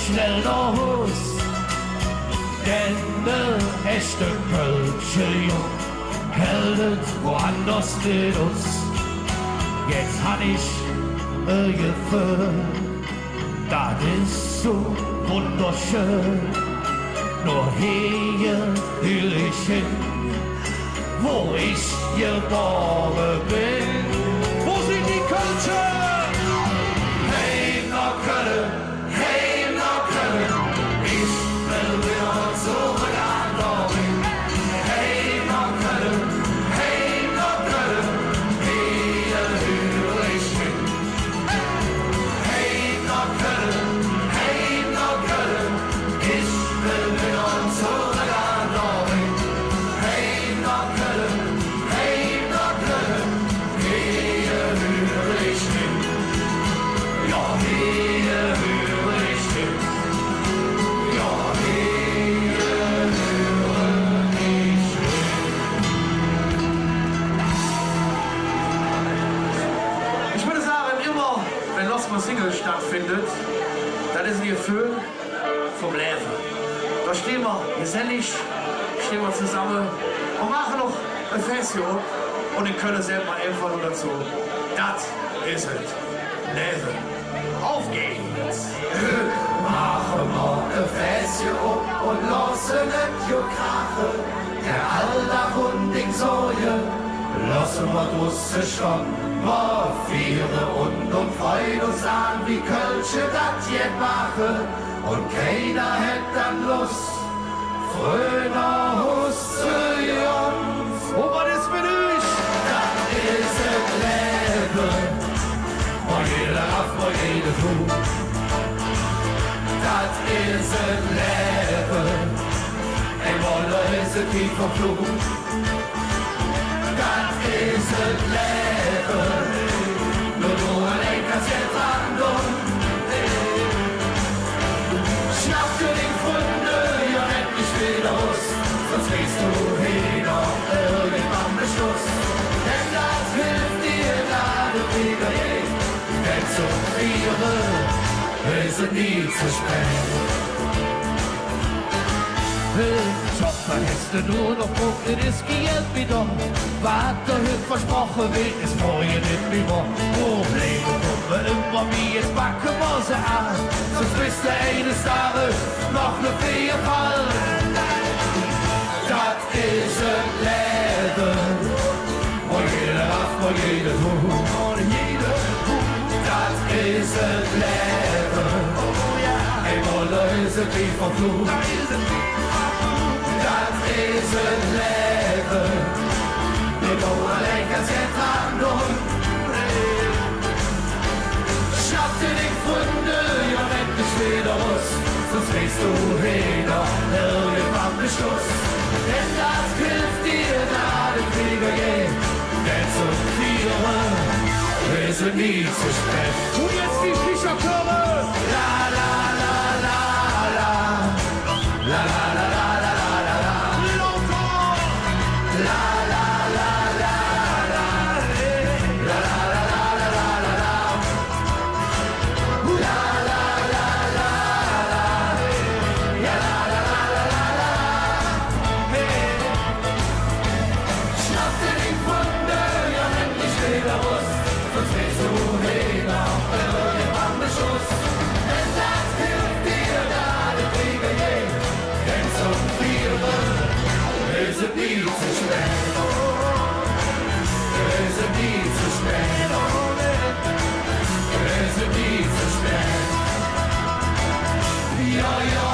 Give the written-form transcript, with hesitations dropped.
schnell nach Haus, denn der echte Kölsche Jung hält woanders nicht aus. Jetzt hab ich ein Gefühl, das ist so wunderschön. Nur hier will ich hin, wo ich geboren bin. Wo sind die Kölsche? Hey nach Köln, hey nach Köln, ich will wieder zurück an Dortmund. Hey nach Köln, hey nach Köln, hier will ich hin. Hey nach Köln, hey nach Köln, ich will wieder zurück an Dortmund. Hey nach Köln, hier will ich hin. Ja, hier will ich hin. Ja, hier will ich hin. Ich würde sagen, immer, wenn Losmer Single stattfindet, dann ist ein Gefühl vom Leben. Da stehen wir gesellig, stehen wir zusammen und machen noch ein Fest hier und in Köln selber einfach nur dazu. Das ist es. Leben. Auf geht's! Machen wir ein Fässchen und lassen es jo krachen. Der Alltag und die Sorge lassen wir draussen schon. Wir feiern und freuen uns an, wie Kölsche das jetzt machen. Und keiner hat dann Lust, früher Hus zu uns. Und was ist mit euch? Das ist das Leben. Wo jeder auf, wo jeder tut. Das ist das Leben. Ein Wolle ist es wie vom Flug. Das ist das Leben. Nur du allein kannst jetzt dran tun. Schnapp dir die Funde, ja endlich wieder raus. Sonst gehst du hin auf irgendwann Beschluss. Denn das hilft dir gerade wieder je. Denn zum Frieren ist es nie zu spät. Job verhältst du nur noch Druck, es geht wieder. Was der Hüt versprochen wird, ist morgen nicht mehr. Probleme kommen immer wie jetzt backen wir sie an. Sonst bist du eines Tages noch ne Fall. Das ist ein Leben, wo jeder auf, wo jeder tut. Das ist ein Leben, ein Wolle ist es wie vom Flug. Das ist ein Leben, nur du allein kannst jetzt dran tun. Schnapp dir die Funde, ja endlich wieder raus, sonst drehst du hin auf irgendwann Beschluss. Denn das hilft dir gerade wieder je, denn zum Frieren ist es nie zu spät. Und jetzt die Fischerchöre! La la la la la, la la la la la la la, la la la la la, la la la la la la la, la la la la la, la la la la la la. Schnapp dir die Funde, ja endlich wieder raus, sonst gehst du hin auf irgendwann Beschuss. Denn das hilft dir gerade wieder je, denn zum Frieren ist es nie zu spät. Ist es nie zu spät. Ist es nie zu spät. Ja, ja.